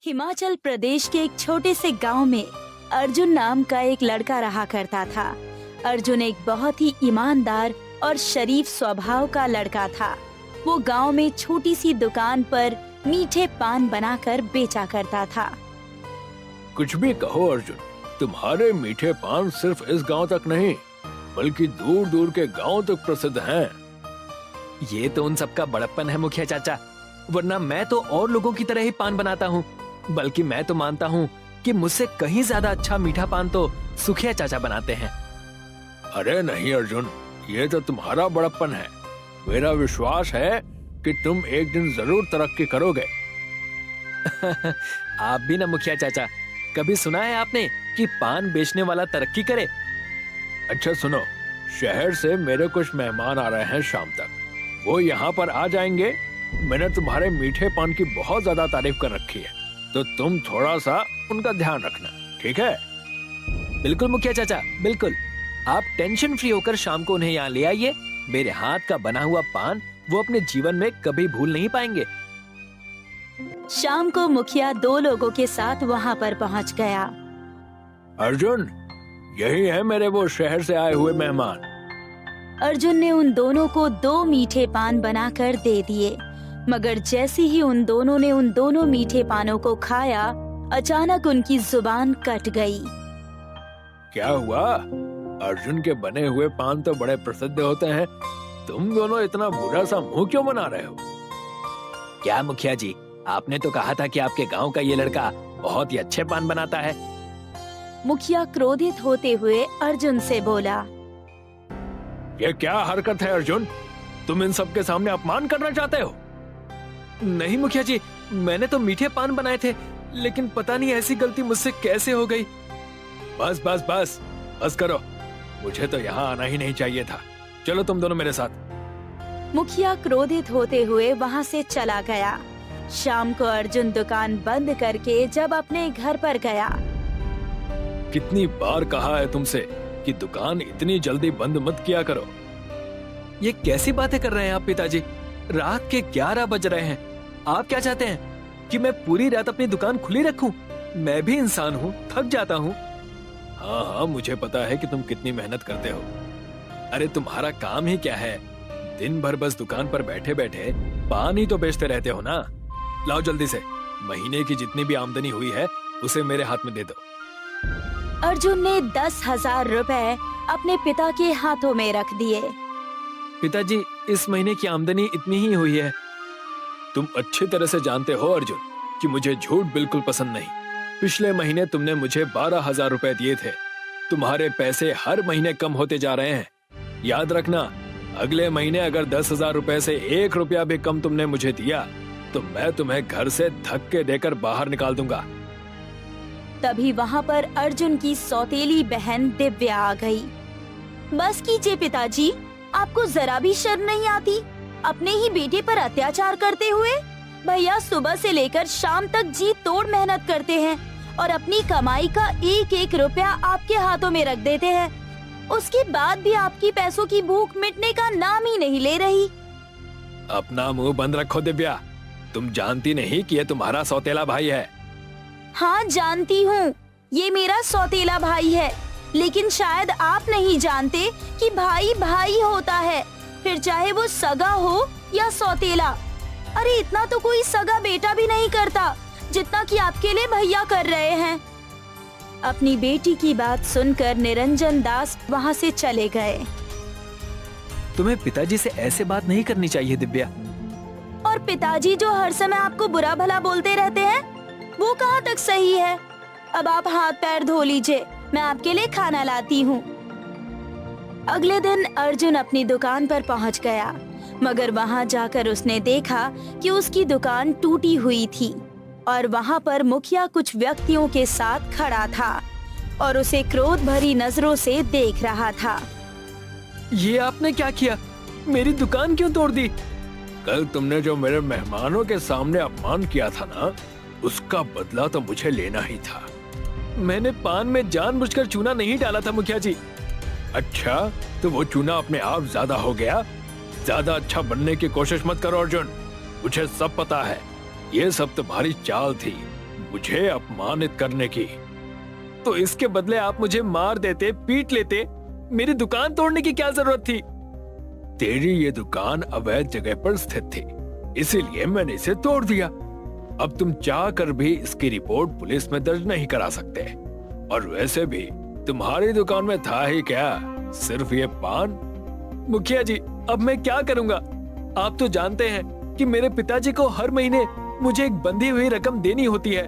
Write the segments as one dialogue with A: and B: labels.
A: हिमाचल प्रदेश के एक छोटे से गांव में अर्जुन नाम का एक लड़का रहा करता था। अर्जुन एक बहुत ही ईमानदार और शरीफ स्वभाव का लड़का था। वो गांव में छोटी सी दुकान पर मीठे पान बनाकर बेचा करता था।
B: कुछ भी कहो अर्जुन, तुम्हारे मीठे पान सिर्फ इस गांव तक नहीं बल्कि दूर दूर के गांव तक प्रसिद्ध हैं।
C: ये तो उन सबका बड़प्पन है मुखिया चाचा, वरना मैं तो और लोगों की तरह ही पान बनाता हूँ। बल्कि मैं तो मानता हूँ कि मुझसे कहीं ज्यादा अच्छा मीठा पान तो सुखिया चाचा बनाते हैं।
B: अरे नहीं अर्जुन, ये तो तुम्हारा बड़प्पन है। मेरा विश्वास है कि तुम एक दिन जरूर तरक्की करोगे।
C: आप भी ना मुखिया चाचा, कभी सुना है आपने कि पान बेचने वाला तरक्की करे?
B: अच्छा सुनो, शहर से मेरे कुछ मेहमान आ रहे हैं शाम तक। वो यहाँ पर आ जाएंगे। मैंने तुम्हारे मीठे पान की बहुत ज्यादा तारीफ कर रखी है, तो तुम थोड़ा सा उनका ध्यान रखना, ठीक है?
C: बिल्कुल मुखिया चाचा, बिल्कुल। आप टेंशन फ्री होकर शाम को उन्हें यहाँ ले आइए। मेरे हाथ का बना हुआ पान वो अपने जीवन में कभी भूल नहीं पाएंगे।
A: शाम को मुखिया 2 लोगों के साथ वहाँ पर पहुँच गया।
B: अर्जुन, यही है मेरे वो शहर से आए हुए मेहमान।
A: अर्जुन ने उन दोनों को 2 मीठे पान बनाकर दे दिए, मगर जैसे ही उन दोनों ने उन दोनों मीठे पानों को खाया, अचानक उनकी जुबान कट गई।
B: क्या हुआ? अर्जुन के बने हुए पान तो बड़े प्रसिद्ध होते हैं, तुम दोनों इतना बुरा सा मुंह क्यों बना रहे हो?
C: क्या मुखिया जी, आपने तो कहा था कि आपके गांव का ये लड़का बहुत ही अच्छे पान बनाता है।
A: मुखिया क्रोधित होते हुए अर्जुन से बोला,
B: ये क्या हरकत है अर्जुन? तुम इन सबके सामने अपमान करना चाहते हो?
C: नहीं मुखिया जी, मैंने तो मीठे पान बनाए थे, लेकिन पता नहीं ऐसी गलती मुझसे कैसे हो गई।
B: बस बस बस बस करो, मुझे तो यहाँ आना ही नहीं चाहिए था। चलो तुम दोनों मेरे साथ।
A: मुखिया क्रोधित होते हुए वहाँ से चला गया। शाम को अर्जुन दुकान बंद करके जब अपने घर पर गया,
B: कितनी बार कहा है तुमसे कि दुकान इतनी जल्दी बंद मत किया करो।
C: ये कैसी बातें कर रहे हैं आप पिताजी? रात के 11 बज रहे हैं। आप क्या चाहते हैं कि मैं पूरी रात अपनी दुकान खुली रखूं? मैं भी इंसान हूँ, थक जाता हूँ।
B: हाँ हाँ, मुझे पता है कि तुम कितनी मेहनत करते हो।
C: अरे तुम्हारा काम ही क्या है? दिन भर बस दुकान पर बैठे बैठे पान ही तो बेचते रहते हो ना। लाओ जल्दी से, महीने की जितनी भी आमदनी हुई है उसे मेरे हाथ में दे दो।
A: अर्जुन ने 10,000 रुपए अपने पिता के हाथों में रख दिए।
C: पिताजी, इस महीने की आमदनी इतनी ही हुई है।
B: तुम अच्छी तरह से जानते हो अर्जुन कि मुझे झूठ बिल्कुल पसंद नहीं। पिछले महीने तुमने मुझे 12,000 रुपए दिए थे। तुम्हारे पैसे हर महीने कम होते जा रहे हैं। याद रखना, अगले महीने अगर 10,000 रुपए से 1 रुपया भी कम तुमने मुझे दिया तो मैं तुम्हें घर से धक्के देकर बाहर निकाल दूंगा।
A: तभी वहाँ पर अर्जुन की सौतेली बहन दिव्या आ गई। बस कीजिए पिताजी, आपको जरा भी शर्म नहीं आती? अपने ही बेटे पर अत्याचार करते हुए। भैया सुबह से लेकर शाम तक जी तोड़ मेहनत करते हैं और अपनी कमाई का 1-1 रुपया आपके हाथों में रख देते हैं। उसके बाद भी आपकी पैसों की भूख मिटने का नाम ही नहीं ले रही।
B: अपना मुंह बंद रखो दिव्या, तुम जानती नहीं कि ये तुम्हारा सौतेला भाई है।
A: हाँ जानती हूँ, ये मेरा सौतेला भाई है, लेकिन शायद आप नहीं जानते कि भाई भाई होता है, फिर चाहे वो सगा हो या सौतेला। अरे इतना तो कोई सगा बेटा भी नहीं करता जितना कि आपके लिए भैया कर रहे हैं। अपनी बेटी की बात सुनकर निरंजन दास वहाँ से चले गए।
C: तुम्हें पिताजी से ऐसे बात नहीं करनी चाहिए दिव्या।
A: और पिताजी जो हर समय आपको बुरा भला बोलते रहते हैं, वो कहाँ तक सही है? अब आप हाथ पैर धो लीजिए, मैं आपके लिए खाना लाती हूँ। अगले दिन अर्जुन अपनी दुकान पर पहुँच गया, मगर वहाँ जाकर उसने देखा कि उसकी दुकान टूटी हुई थी और वहाँ पर मुखिया कुछ व्यक्तियों के साथ खड़ा था और उसे क्रोध भरी नजरों से देख रहा था।
C: ये आपने क्या किया? मेरी दुकान क्यों तोड़ दी?
B: कल तुमने जो मेरे मेहमानों के सामने अपमान किया था ना, उसका बदला तो मुझे लेना ही था।
C: मैंने पान में जानबूझकर चूना नहीं डाला था मुखिया जी।
B: अच्छा, तो वो चूना अपने आप ज्यादा हो गया। ज्यादा अच्छा बनने की कोशिश मत करो अर्जुन, मुझे सब पता है। ये सब तुम्हारी चाल थी, मुझे अपमानित करने की।
C: तो इसके बदले आप मुझे मार देते, पीट लेते, मेरी दुकान तोड़ने की क्या जरूरत थी?
B: तेरी ये दुकान अवैध जगह पर स्थित थी, इसीलिए मैंने इसे तोड़ दिया। अब तुम चाह कर भी इसकी रिपोर्ट पुलिस में दर्ज नहीं करा सकते। और वैसे भी तुम्हारी दुकान में था ही क्या, सिर्फ ये पान।
C: मुखिया जी, अब मैं क्या करूंगा? आप तो जानते हैं कि मेरे पिताजी को हर महीने मुझे एक बंधी हुई रकम देनी होती है।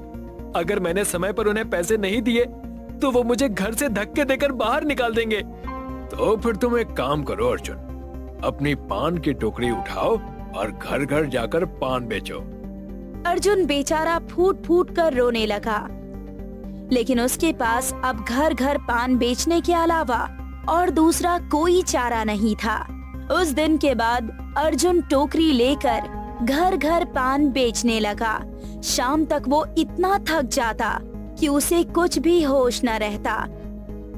C: अगर मैंने समय पर उन्हें पैसे नहीं दिए तो वो मुझे घर से धक्के देकर बाहर निकाल देंगे।
B: तो फिर तुम एक काम करो अर्जुन, अपनी पान की टोकरी उठाओ और घर घर जाकर पान बेचो।
A: अर्जुन बेचारा फूट फूट कर रोने लगा, लेकिन उसके पास अब घर घर पान बेचने के अलावा और दूसरा कोई चारा नहीं था। उस दिन के बाद अर्जुन टोकरी लेकर घर घर पान बेचने लगा। शाम तक वो इतना थक जाता कि उसे कुछ भी होश न रहता।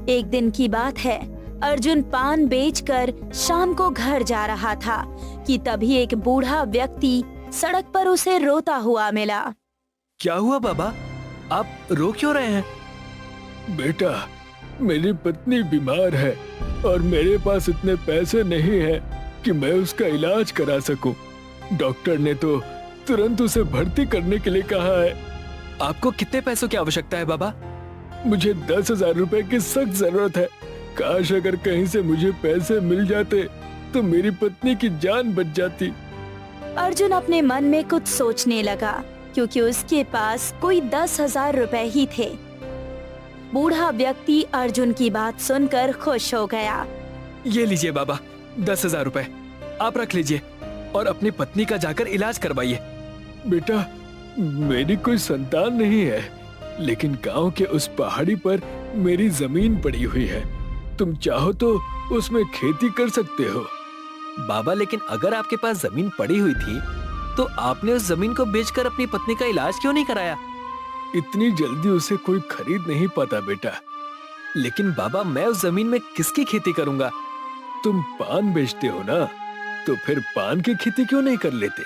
A: एक दिन की बात है, अर्जुन पान बेचकर शाम को घर जा रहा था कि तभी एक बूढ़ा व्यक्ति सड़क पर उसे रोता हुआ मिला।
C: क्या हुआ बाबा, आप रो क्यों रहे हैं?
B: बेटा, मेरी पत्नी बीमार है और मेरे पास इतने पैसे नहीं हैं कि मैं उसका इलाज करा सकूं। डॉक्टर ने तो तुरंत उसे भर्ती करने के लिए कहा है।
C: आपको कितने पैसों की आवश्यकता है बाबा?
B: मुझे 10,000 रुपए की सख्त जरूरत है। काश अगर कहीं से मुझे पैसे मिल जाते तो मेरी पत्नी की जान बच जाती।
A: अर्जुन अपने मन में कुछ सोचने लगा, क्योंकि उसके पास कोई 10,000 रुपए ही थे। बूढ़ा व्यक्ति अर्जुन की बात सुनकर खुश हो गया।
C: ये लीजिए बाबा, 10,000 रुपए आप रख लीजिए और अपनी पत्नी का जाकर इलाज करवाइए।
B: बेटा, मेरी कोई संतान नहीं है, लेकिन गांव के उस पहाड़ी पर मेरी जमीन पड़ी हुई है। तुम चाहो तो उसमें खेती कर सकते हो।
C: बाबा, लेकिन अगर आपके पास जमीन पड़ी हुई थी तो आपने उस जमीन को बेचकर अपनी पत्नी का इलाज क्यों नहीं कराया?
B: इतनी जल्दी उसे कोई खरीद नहीं पाता बेटा।
C: लेकिन बाबा, मैं उस जमीन में किसकी खेती करूंगा?
B: तुम पान बेचते हो ना, तो फिर पान की खेती क्यों नहीं कर लेते?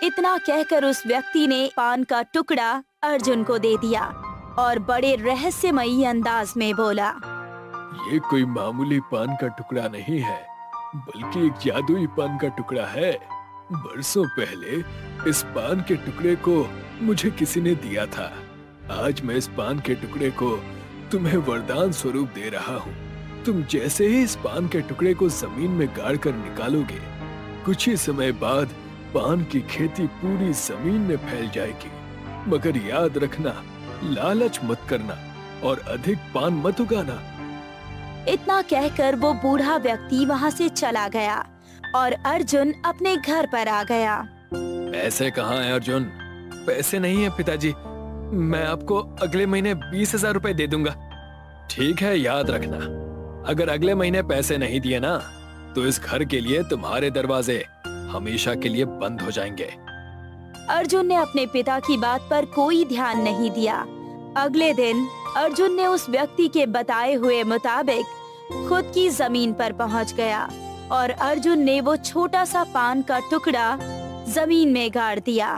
A: इतना कहकर उस व्यक्ति ने पान का टुकड़ा अर्जुन को दे दिया और बड़े रहस्यमयी अंदाज में बोला,
B: ये कोई मामूली पान का टुकड़ा नहीं है, बल्कि एक जादुई पान का टुकड़ा है। बरसों पहले इस पान के टुकड़े को मुझे किसी ने दिया था। आज मैं इस पान के टुकड़े को तुम्हें वरदान स्वरूप दे रहा हूँ। तुम जैसे ही इस पान के टुकड़े को जमीन में गाड़ कर निकालोगे, कुछ ही समय बाद पान की खेती पूरी जमीन में फैल जाएगी। मगर याद रखना, लालच मत करना और अधिक पान मत उगाना।
A: इतना कहकर वो बूढ़ा व्यक्ति वहाँ से चला गया और अर्जुन अपने घर पर आ गया।
B: पैसे कहाँ हैं अर्जुन?
C: पैसे नहीं है पिताजी, मैं आपको अगले महीने 20,000 रुपए दे दूंगा।
B: ठीक है, याद रखना, अगर अगले महीने पैसे नहीं दिए ना तो इस घर के लिए तुम्हारे दरवाजे हमेशा के लिए बंद हो जाएंगे।
A: अर्जुन ने अपने पिता की बात पर कोई ध्यान नहीं दिया। अगले दिन अर्जुन ने उस व्यक्ति के बताए हुए मुताबिक खुद की जमीन पर पहुंच गया और अर्जुन ने वो छोटा सा पान का टुकड़ा जमीन में गाड़ दिया।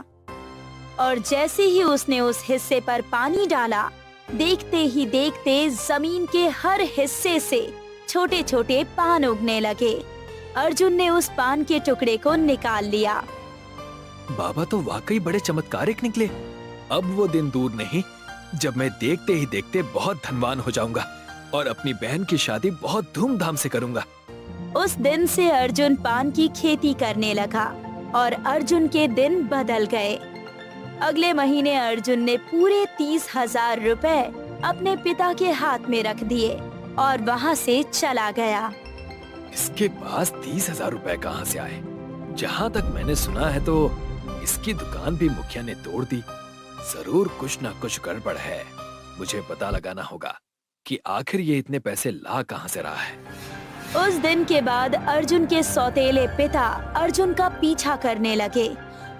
A: और जैसे ही उसने उस हिस्से पर पानी डाला, देखते ही देखते जमीन के हर हिस्से से छोटे छोटे पान उगने लगे। अर्जुन ने उस पान के टुकड़े को निकाल लिया।
C: बाबा तो वाकई बड़े चमत्कारिक निकले। अब वो दिन दूर नहीं जब मैं देखते ही देखते बहुत धनवान हो जाऊंगा और अपनी बहन की शादी बहुत धूमधाम से करूंगा।
A: उस दिन से अर्जुन पान की खेती करने लगा और अर्जुन के दिन बदल गए। अगले महीने अर्जुन ने पूरे 30,000 रुपए अपने पिता के हाथ में रख दिए और वहाँ से चला गया।
B: इसके पास 30,000 रुपए कहाँ से आए? जहाँ तक मैंने सुना है तो इसकी दुकान भी मुखिया ने तोड़ दी। जरूर कुछ ना कुछ गड़बड़ है। मुझे पता लगाना होगा कि आखिर ये इतने पैसे ला कहाँ से रहा है।
A: उस दिन के बाद अर्जुन के सौतेले पिता अर्जुन का पीछा करने लगे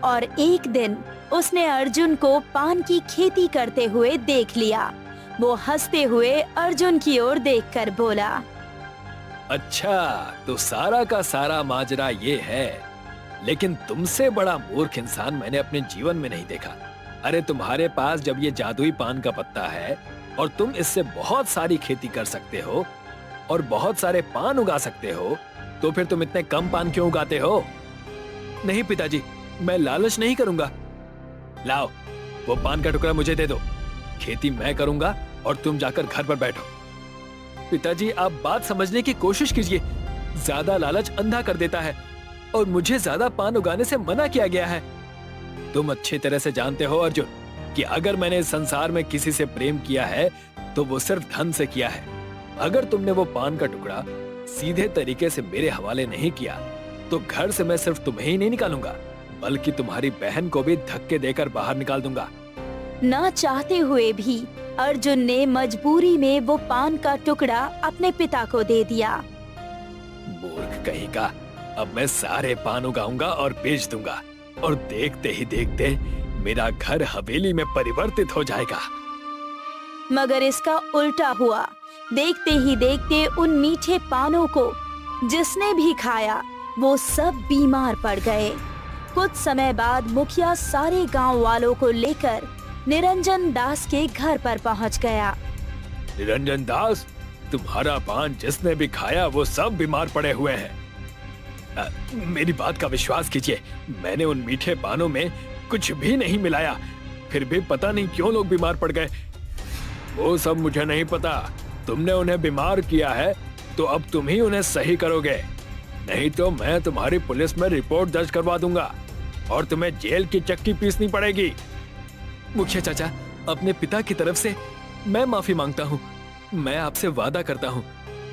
A: और एक दिन उसने अर्जुन को पान की खेती करते हुए देख लिया। वो हंसते हुए अर्जुन की ओर देखकर बोला,
B: अच्छा, तो सारा का सारा माजरा ये है। लेकिन तुमसे बड़ा मूर्ख इंसान मैंने अपने जीवन में नहीं देखा। अरे तुम्हारे पास जब ये जादुई पान का पत्ता है और तुम इससे बहुत सारी खेती कर सकते हो और बहुत सारे पान उगा सकते हो, तो फिर तुम इतने कम पान क्यों उगाते हो? नहीं पिताजी, मैं लालच नहीं करूंगा। लाओ, वो पान का टुकड़ा मुझे दे दो। खेती मैं करूंगा और तुम जाकर घर पर बैठो। पिताजी, आप बात समझने की कोशिश कीजिए। ज्यादा लालच अंधा कर देता है और मुझे ज्यादा पान उगाने से मना किया गया है। तुम अच्छी तरह से जानते हो अर्जुन कि अगर मैंने इस संसार में किसी से प्रेम किया है तो वो सिर्फ धन से किया है। अगर तुमने वो पान का टुकड़ा सीधे तरीके से मेरे हवाले नहीं किया तो घर से मैं सिर्फ तुम्हें ही नहीं निकालूंगा बल्कि तुम्हारी बहन को भी धक्के देकर बाहर निकाल दूंगा।
A: न चाहते हुए भी अर्जुन ने मजबूरी में वो पान का टुकड़ा अपने पिता को दे दिया।
B: मूर्ख कहीं का, अब मैं सारे पान उगाऊंगा और बेच दूंगा और देखते ही देखते मेरा घर हवेली में परिवर्तित हो जाएगा।
A: मगर इसका उल्टा हुआ। देखते ही देखते उन मीठे पानों को जिसने भी खाया वो सब बीमार पड़ गए। कुछ समय बाद मुखिया सारे गांव वालों को लेकर निरंजन दास के घर पर पहुंच गया।
B: निरंजन दास, तुम्हारा पान जिसने भी खाया वो सब बीमार पड़े हुए हैं। मेरी बात का विश्वास कीजिए, मैंने उन मीठे पानों में कुछ भी नहीं मिलाया, फिर भी पता नहीं क्यों लोग बीमार पड़ गए। वो सब मुझे नहीं पता। तुमने उन्हें बीमार किया है तो अब तुम ही उन्हें सही करोगे, नहीं तो मैं तुम्हारी पुलिस में रिपोर्ट दर्ज करवा दूंगा और तुम्हें जेल की चक्की पीसनी पड़ेगी।
C: मुखिया चाचा, अपने पिता की तरफ से मैं माफी मांगता हूँ। मैं आपसे वादा करता हूँ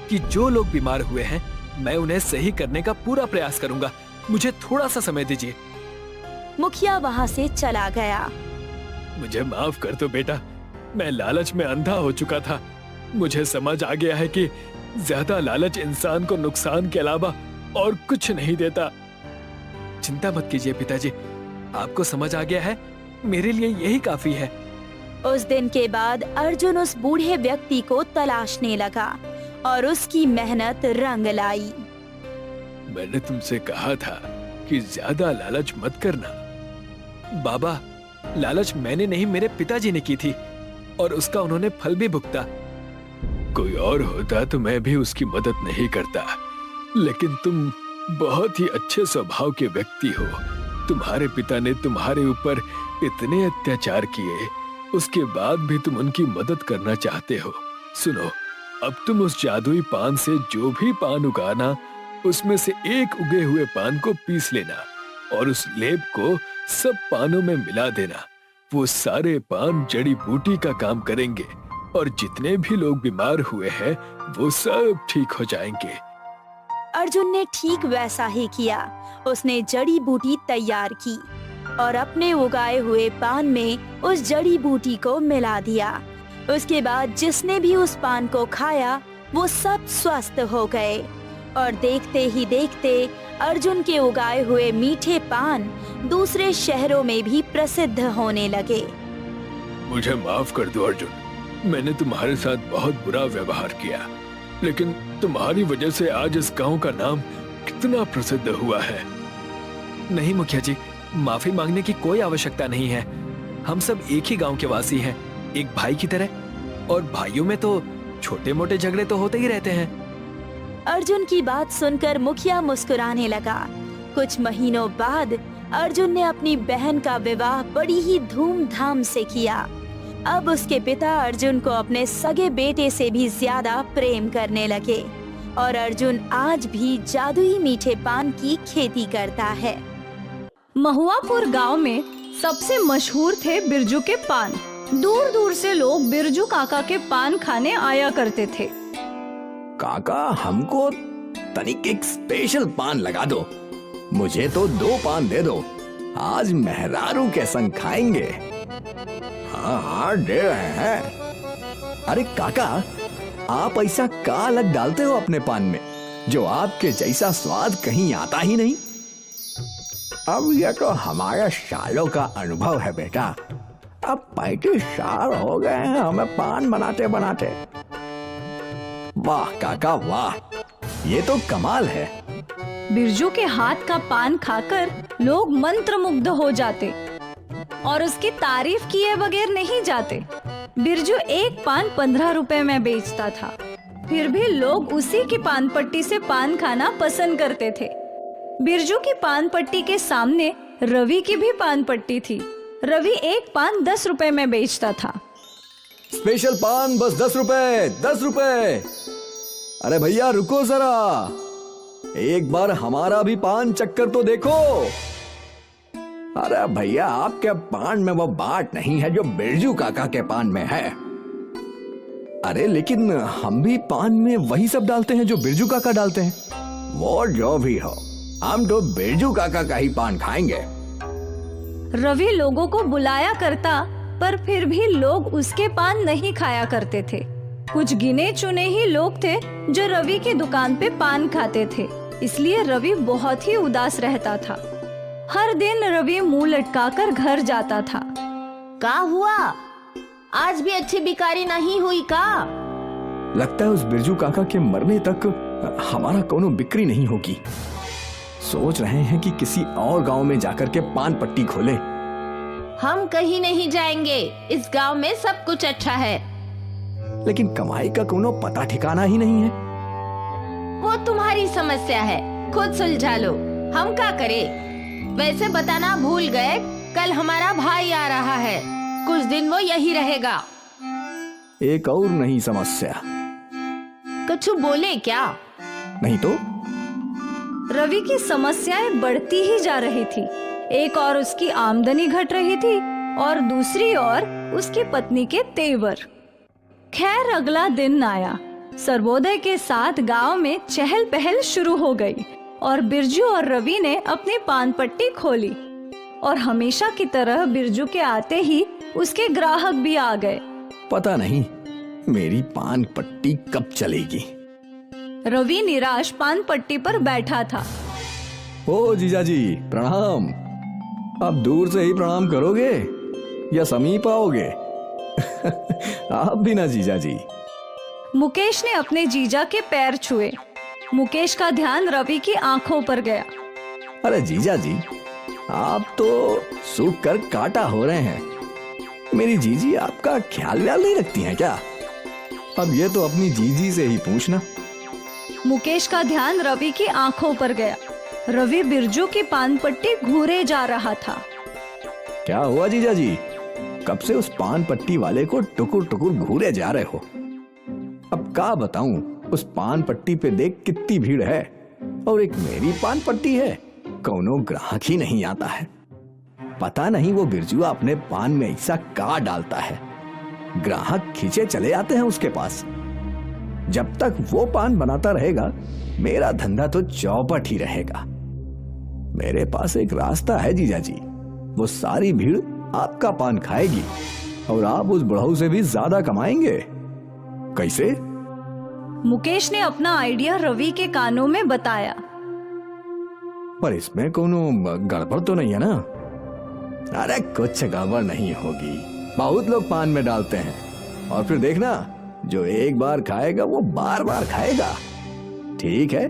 C: कि जो लोग बीमार हुए हैं मैं उन्हें सही करने का पूरा प्रयास करूंगा। मुझे थोड़ा सा समय दीजिए।
A: मुखिया वहाँ से चला गया।
B: मुझे माफ कर दो बेटा, मैं लालच में अंधा हो चुका था। मुझे समझ आ गया है कि ज्यादा लालच इंसान को नुकसान के अलावा और कुछ नहीं देता।
C: चिंता मत कीजिए पिताजी, आपको समझ आ गया है, मेरे लिए यही काफी है।
A: उस दिन के बाद अर्जुन उस बूढ़े व्यक्ति को तलाशने लगा और उसकी मेहनत रंग लाई।
B: मैंने तुमसे कहा था कि ज्यादा लालच मत करना।
C: बाबा, लालच मैंने नहीं, मेरे पिताजी ने की थी और उसका उन्होंने फल भी भुगता।
B: कोई और होता तो मैं भी उसकी मदद नहीं करता, लेकिन तुम बहुत ही अच्छे स्वभाव के व्यक्ति हो। तुम्हारे पिता ने तुम्हारे ऊपर इतने अत्याचार किए, उसके बाद भी तुम उनकी मदद करना चाहते हो। सुनो, अब तुम उस जादुई पान से जो भी पान उगाना, उसमें से एक उगे हुए पान को पीस लेना और उस लेप को सब पानों में मिला देना। वो सारे पान जड़ी बूटी का काम करेंगे और जितने भी लोग बीमार हुए हैं वो सब ठीक हो जाएंगे।
A: अर्जुन ने ठीक वैसा ही किया। उसने जड़ी बूटी तैयार की और अपने उगाए हुए पान में उस जड़ी बूटी को मिला दिया। उसके बाद जिसने भी उस पान को खाया वो सब स्वस्थ हो गए और देखते ही देखते अर्जुन के उगाए हुए मीठे पान दूसरे शहरों में भी प्रसिद्ध होने लगे।
B: मुझे माफ कर दो अर्जुन, मैंने तुम्हारे साथ बहुत बुरा व्यवहार किया, लेकिन तुम्हारी वजह से आज इस गांव का नाम कितना प्रसिद्ध हुआ है।
C: नहीं मुखिया जी, माफी मांगने की कोई आवश्यकता नहीं है। हम सब एक ही गांव के वासी हैं, एक भाई की तरह, और भाइयों में तो छोटे मोटे झगड़े तो होते ही रहते हैं।
A: अर्जुन की बात सुनकर मुखिया मुस्कुराने लगा। कुछ महीनों बाद अर्जुन ने अपनी बहन का विवाह बड़ी ही धूमधाम से किया। अब उसके पिता अर्जुन को अपने सगे बेटे से भी ज्यादा प्रेम करने लगे और अर्जुन आज भी जादुई मीठे पान की खेती करता है।
D: महुआपुर गांव में सबसे मशहूर थे बिरजू के पान। दूर दूर से लोग बिरजू काका के पान खाने आया करते थे।
E: काका, हमको तनिक एक स्पेशल पान लगा दो। मुझे तो 2 पान दे दो, आज मेहरारू के संग खाएंगे। हाँ हाँ, दे रहे हैं। अरे काका, आप ऐसा का अलग डालते हो अपने पान में जो आपके जैसा स्वाद कहीं आता ही नहीं? अब यह तो हमारा सालों का अनुभव है बेटा। अब 35 साल हो गए हैं हमें पान बनाते बनाते। वाह काका वाह, ये तो कमाल है।
D: बिरजू के हाथ का पान खाकर लोग मंत्रमुग्ध हो जाते और उसकी तारीफ किए बगैर नहीं जाते। बिरजू एक पान 15 रुपए में बेचता था, फिर भी लोग उसी की पान पट्टी से पान खाना पसंद करते थे। बिरजू की पान पट्टी के सामने रवि की भी पान पट्टी थी। रवि एक पान 10 रुपए में बेचता था।
E: स्पेशल पान बस 10 रुपए, 10 रुपए। अरे भैया रुको जरा, एक बार हमारा भी पान चक्कर तो देखो। अरे भैया आपके पान में वो बात नहीं है जो बिरजू काका के पान में है। अरे लेकिन हम भी पान में वही सब डालते हैं जो बिरजू काका डालते हैं। वो जो भी हो, हम तो बिरजू काका का ही पान खाएंगे।
D: रवि लोगों को बुलाया करता, पर फिर भी लोग उसके पान नहीं खाया करते थे। कुछ गिने चुने ही लोग थे जो रवि की दुकान पे पान खाते थे, इसलिए रवि बहुत ही उदास रहता था। हर दिन रवि मुंह लटकाकर घर जाता था।
A: का हुआ? आज भी अच्छी बिकारी नहीं हुई का?
E: लगता है उस बिरजू काका के मरने तक हमारा कोनो बिक्री नहीं होगी। सोच रहे हैं कि किसी और गांव में जाकर के पान पट्टी खोले।
A: हम कहीं नहीं जाएंगे, इस गांव में सब कुछ अच्छा है।
E: लेकिन कमाई का कोनो पता ठिकाना ही नहीं है।
A: वो तुम्हारी समस्या है, खुद सुलझा लो, हम क्या करें? वैसे बताना भूल गए, कल हमारा भाई आ रहा है, कुछ दिन वो यही रहेगा।
E: एक और नहीं समस्या।
A: कुछ बोले क्या?
E: नहीं तो
D: रवि की समस्याएं बढ़ती ही जा रही थी। एक और उसकी आमदनी घट रही थी और दूसरी ओर उसकी पत्नी के तेवर। खैर अगला दिन आया। सर्वोदय के साथ गांव में चहल पहल शुरू हो गई और बिरजू और रवि ने अपनी पान पट्टी खोली। और हमेशा की तरह बिरजू के आते ही उसके ग्राहक भी आ गए।
E: पता नहीं मेरी पान पट्टी कब चलेगी।
D: रवि निराश पान पट्टी पर बैठा था।
E: ओ जीजाजी प्रणाम। आप दूर से ही प्रणाम करोगे या समीप आओगे? आप भी ना जीजाजी।
D: मुकेश ने अपने जीजा के पैर छुए। मुकेश का ध्यान रवि की आंखों पर गया।
E: अरे जीजाजी आप तो सूख कर काटा हो रहे हैं। मेरी जीजी आपका ख्याल व्याल नहीं रखती हैं क्या? अब ये तो अपनी जीजी से ही पूछना।
D: मुकेश का ध्यान रवि की आंखों पर गया। रवि बिरजू की पान पट्टी घूरे जा रहा था।
E: क्या हुआ जीजाजी? कब से उस पान पट्टी वाले को टुकुर टुकुर घूरे जा रहे हो? अब क्या बताऊं, उस पान पट्टी पे देख कितनी भीड़ है और एक मेरी पान पट्टी है, कौनो ग्राहक ही नहीं आता है। पता नहीं वो बिरजू अपने पान में ऐसा क्या डालता है, ग्राहक खींचे चले आते हैं उसके पास। जब तक वो पान बनाता रहेगा मेरा धंधा तो चौपट ही रहेगा। मेरे पास एक रास्ता है जीजाजी, वो सारी भीड़ आपका पान खाएगी और आप उस बुढ़ऊ से भी ज्यादा कमाएंगे। कैसे?
D: मुकेश ने अपना आइडिया रवि के कानों में बताया।
E: पर इसमें कोनो गड़बड़ तो नहीं है ना? अरे कुछ गड़बड़ नहीं होगी, बहुत लोग पान में डालते हैं और फिर देखना जो एक बार खाएगा वो बार बार खाएगा। ठीक है,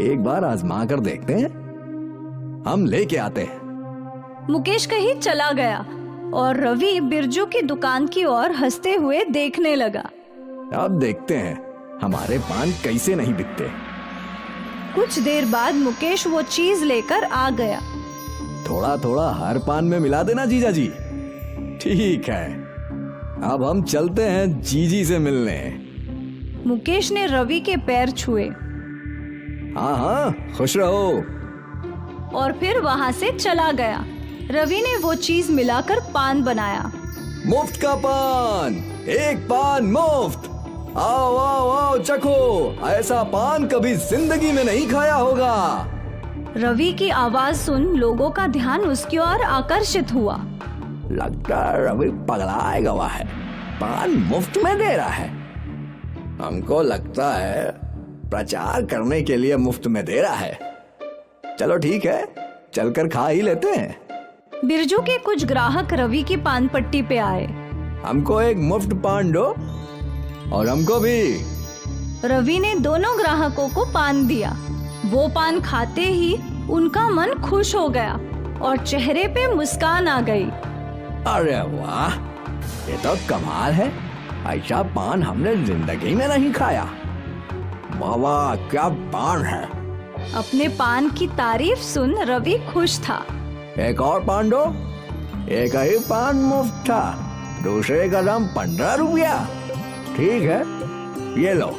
E: एक बार आजमा कर देखते हैं, हम लेके आते हैं।
D: मुकेश कहीं चला गया और रवि बिरजू की दुकान की ओर हंसते हुए देखने लगा।
E: अब देखते हैं हमारे पान कैसे नहीं बिकते।
D: कुछ देर बाद मुकेश वो चीज लेकर आ गया।
E: थोड़ा थोड़ा हर पान में मिला देना जीजाजी। ठीक है, अब हम चलते हैं जीजी से मिलने।
D: मुकेश ने रवि के पैर छुए
E: हाँ हाँ खुश रहो।
D: और फिर वहां से चला गया। रवि ने वो चीज मिलाकर पान बनाया।
E: मुफ्त का पान, एक पान मुफ्त। आओ आओ आओ चखो, ऐसा पान कभी जिंदगी में नहीं खाया होगा।
D: रवि की आवाज सुन लोगों का ध्यान उसकी ओर आकर्षित हुआ।
E: लगता है रवि पगलाए गवा है, पान मुफ्त में दे रहा है। हमको लगता है प्रचार करने के लिए मुफ्त में दे रहा है। चलो ठीक है, चलकर खा ही लेते हैं।
D: बिरजू के कुछ ग्राहक रवि की पान पट्टी पे आए।
E: हमको एक मुफ्त पान दो और हमको भी।
D: रवि ने दोनों ग्राहकों को पान दिया। वो पान खाते ही उनका मन खुश हो गया और चेहरे पे मुस्कान आ गई।
E: अरे वाह, ये तो कमाल है। ऐसा पान हमने जिंदगी में नहीं खाया। वाह वाह, क्या पान है।
D: अपने पान की तारीफ सुन रवि खुश था।
E: एक और पान दो। एक ही पान मुफ्त था, दूसरे का दाम 15 रुपया। ठीक है, ये लो।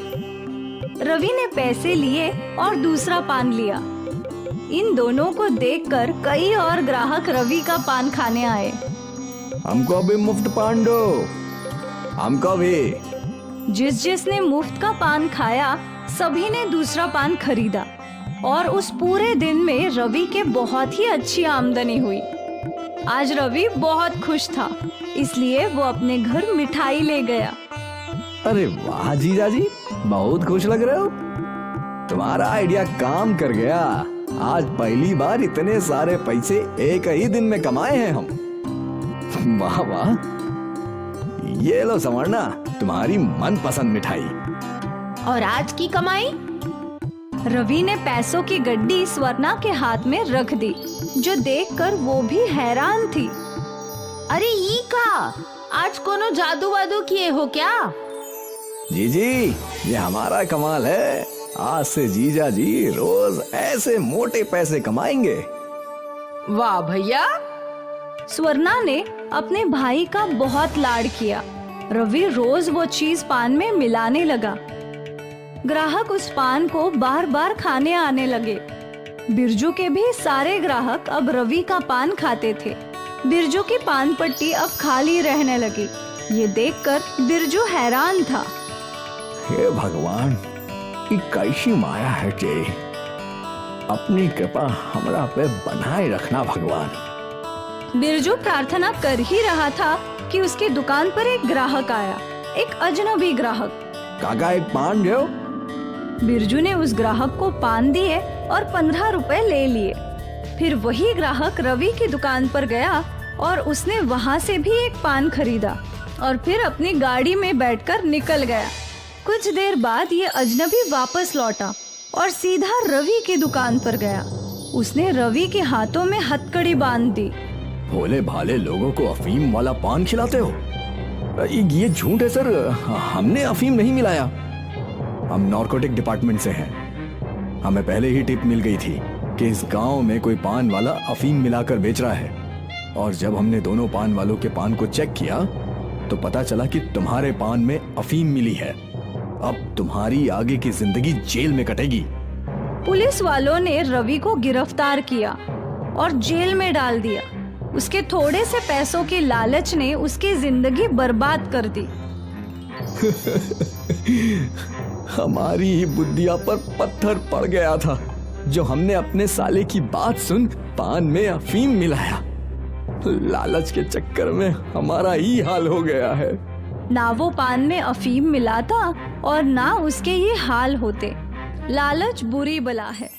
D: रवि ने पैसे लिए और दूसरा पान लिया। इन दोनों को देखकर कई और ग्राहक रवि का पान खाने आए।
E: हमको भी मुफ्त पान दो, हमको भी।
D: जिसने मुफ्त का पान खाया, सभी ने दूसरा पान खरीदा और उस पूरे दिन में रवि के बहुत ही अच्छी आमदनी हुई। आज रवि बहुत खुश था, इसलिए वो अपने घर मिठाई ले गया।
E: अरे वाह जीजा जी, बहुत खुश लग रहे हो। तुम्हारा आइडिया काम कर गया। आज पहली बार इतने सारे पैसे एक ही दिन में कमाए हैं हम। वाह वाह, ये लो संवरना, तुम्हारी मनपसंद मिठाई।
A: और आज की कमाई?
D: रवि ने पैसों की गड्डी स्वर्णा के हाथ में रख दी, जो देखकर वो भी हैरान थी।
A: अरे ई का, आज कोनो जादू वादू किए हो क्या?
E: जीजी, ये हमारा कमाल है। आज से जीजा जी रोज ऐसे मोटे पैसे कमाएंगे।
A: वाह भैया।
D: स्वर्णा ने अपने भाई का बहुत लाड किया। रवि रोज वो चीज पान में मिलाने लगा। ग्राहक उस पान को बार बार खाने आने लगे। बिरजू के भी सारे ग्राहक अब रवि का पान खाते थे। बिरजू की पान पट्टी अब खाली रहने लगी। ये देखकर बिरजू हैरान था।
E: हे भगवान, ये कैसी माया है जे। अपनी कृपा हमरा पे बनाए रखना भगवान।
D: बिरजू प्रार्थना कर ही रहा था कि उसकी दुकान पर एक ग्राहक आया, एक अजनबी ग्राहक।
E: काका, एक पान दो।
D: बिरजू ने उस ग्राहक को पान दिए और 15 रुपए ले लिए। फिर वही ग्राहक रवि की दुकान पर गया और उसने वहाँ से भी एक पान खरीदा और फिर अपनी गाड़ी में बैठकर निकल गया। कुछ देर बाद ये अजनबी वापस लौटा और सीधा रवि की दुकान पर गया। उसने रवि के हाथों में हथकड़ी बांध दी।
E: भोले भाले लोगों को अफीम वाला पान खिलाते हो? ये झूठ है सर, हमने अफीम नहीं मिलाया। हम नारकोटिक डिपार्टमेंट से हैं। हमें पहले ही टिप मिल गई थी कि इस गांव में कोई पान वाला अफीम मिलाकर बेच रहा है। और जब हमने दोनों पान वालों के पान को चेक किया तो पता चला कि तुम्हारे पान में अफीम मिली है। अब तुम्हारी आगे की जिंदगी जेल में कटेगी।
D: पुलिस वालों ने रवि को गिरफ्तार किया और जेल में डाल दिया। उसके थोड़े से पैसों के लालच ने उसकी जिंदगी बर्बाद कर दी।
E: हमारी ही बुद्धिया पर पत्थर पड़ गया था, जो हमने अपने साले की बात सुन पान में अफीम मिलाया। लालच के चक्कर में हमारा ही हाल हो गया है।
D: ना वो पान में अफीम मिलाता और ना उसके ये हाल होते। लालच बुरी बला है।